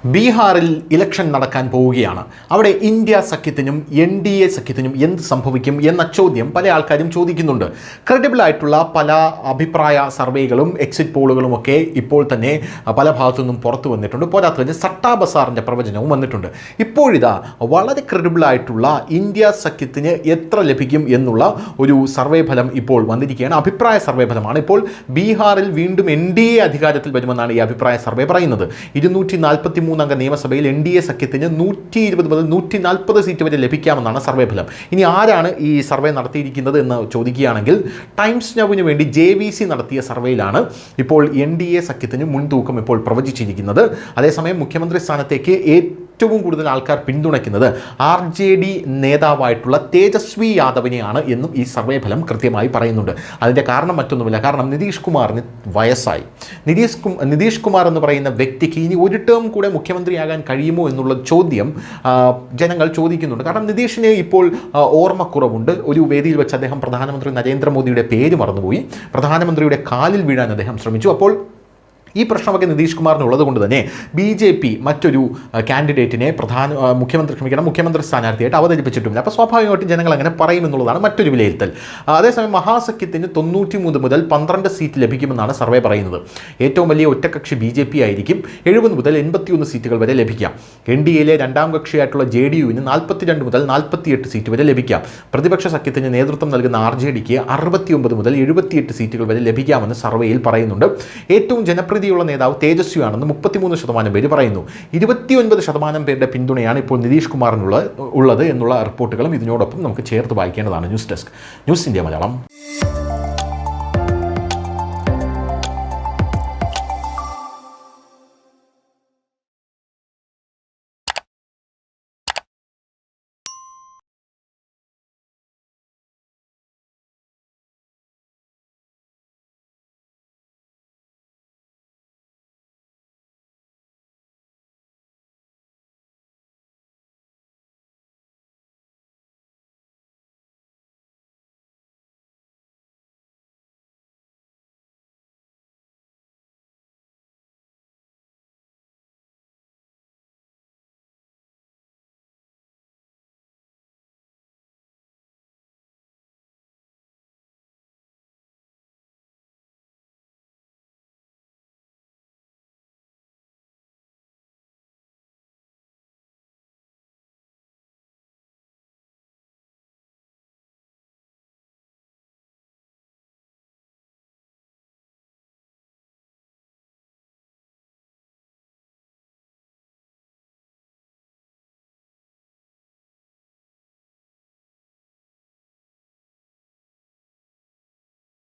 ബീഹാറിൽ ഇലക്ഷൻ നടക്കാൻ പോവുകയാണ്. അവിടെ ഇന്ത്യ സഖ്യത്തിനും NDA സഖ്യത്തിനും എന്ത് സംഭവിക്കും എന്ന ചോദ്യം പല ആൾക്കാരും ചോദിക്കുന്നുണ്ട്. ക്രെഡിബിൾ ആയിട്ടുള്ള പല അഭിപ്രായ സർവേകളും എക്സിറ്റ് പോളുകളും ഒക്കെ ഇപ്പോൾ തന്നെ പല ഭാഗത്തു നിന്നും പുറത്തു വന്നിട്ടുണ്ട്. പോരാത്തതിന് സട്ടാ ബസാറിൻ്റെ പ്രവചനവും വന്നിട്ടുണ്ട്. ഇപ്പോഴിതാ വളരെ ക്രെഡിബിൾ ആയിട്ടുള്ള ഇന്ത്യ സഖ്യത്തിന് എത്ര ലഭിക്കും എന്നുള്ള ഒരു സർവേ ഫലം ഇപ്പോൾ വന്നിരിക്കുകയാണ്. അഭിപ്രായ സർവേ ഫലമാണ്. ഇപ്പോൾ ബീഹാറിൽ വീണ്ടും NDA അധികാരത്തിൽ വരുമെന്നാണ് ഈ അഭിപ്രായ സർവേ പറയുന്നത്. 243 അംഗ നിയമസഭയിൽ NDA സഖ്യത്തിന് 120 മുതൽ 140 സീറ്റ് വരെ ലഭിക്കാമെന്നാണ് സർവേ ഫലം. ഇനി ആരാണ് ഈ സർവേ നടത്തിയിരിക്കുന്നത് എന്ന് ചോദിക്കുകയാണെങ്കിൽ ടൈംസ് നൗവിന് വേണ്ടി JVC നടത്തിയ സർവേയിലാണ് ഇപ്പോൾ NDA സഖ്യത്തിന് മുൻതൂക്കം ഇപ്പോൾ പ്രവചിച്ചിരിക്കുന്നത്. അതേസമയം മുഖ്യമന്ത്രി സ്ഥാനത്തേക്ക് ഏറ്റവും കൂടുതൽ ആൾക്കാർ പിന്തുണയ്ക്കുന്നത് RJD നേതാവായിട്ടുള്ള തേജസ്വി യാദവിനെയാണ് എന്നും ഈ സർവേ ഫലം കൃത്യമായി പറയുന്നുണ്ട്. അതിൻ്റെ കാരണം മറ്റൊന്നുമില്ല. കാരണം നിതീഷ് കുമാറിന് വയസ്സായി. നിതീഷ് കുമാർ എന്ന് പറയുന്ന വ്യക്തിക്ക് ഇനി ഒരു ടേം കൂടെ മുഖ്യമന്ത്രിയാകാൻ കഴിയുമോ എന്നുള്ള ചോദ്യം ജനങ്ങൾ ചോദിക്കുന്നുണ്ട്. കാരണം നിതീഷിന് ഇപ്പോൾ ഓർമ്മക്കുറവുണ്ട്. ഒരു വേദിയിൽ വെച്ച് അദ്ദേഹം പ്രധാനമന്ത്രി നരേന്ദ്രമോദിയുടെ പേര് മറന്നുപോയി. പ്രധാനമന്ത്രിയുടെ കാലിൽ വീഴാൻ അദ്ദേഹം ശ്രമിച്ചു. അപ്പോൾ ഈ പ്രശ്നമൊക്കെ നിതീഷ് കുമാറിനുള്ളത് കൊണ്ട് തന്നെ BJP മറ്റൊരു കാൻഡിഡേറ്റിനെ മുഖ്യമന്ത്രി സ്ഥാനാർത്ഥിയായിട്ട് അവതരിപ്പിച്ചിട്ടുമില്ല. അപ്പോൾ സ്വാഭാവികമായിട്ടും ജനങ്ങൾ അങ്ങനെ പറയുമെന്നുള്ളതാണ് മറ്റൊരു വിലയിരുത്തൽ. അതേസമയം മഹാസഖ്യത്തിന് 93 മുതൽ 12 സീറ്റ് ലഭിക്കുമെന്നാണ് സർവേ പറയുന്നത്. ഏറ്റവും വലിയ ഒറ്റക്കക്ഷി BJP ആയിരിക്കും. 70 മുതൽ 81 സീറ്റുകൾ വരെ ലഭിക്കാം. NDAയിലെ രണ്ടാം കക്ഷിയായിട്ടുള്ള JDUവിന് 42 മുതൽ 48 സീറ്റ് വരെ ലഭിക്കാം. പ്രതിപക്ഷ സഖ്യത്തിന് നേതൃത്വം നൽകുന്ന RJDക്ക് 69 മുതൽ 78 സീറ്റുകൾ വരെ ലഭിക്കാമെന്ന് സർവേയിൽ പറയുന്നുണ്ട്. ഏറ്റവും ജനപ്രീതിയുള്ള നേതാവ് തേജസ്വിയാണെന്ന് 33% പേര് പറയുന്നു. 29% പേരുടെ പിന്തുണയാണ് ഇപ്പോൾ നിതീഷ് കുമാറിനുള്ളത് എന്നുള്ള റിപ്പോർട്ടുകളും ഇതിനോടൊപ്പം നമുക്ക് ചേർത്ത് വായിക്കേണ്ടതാണ്. News desk, news India Malayalam.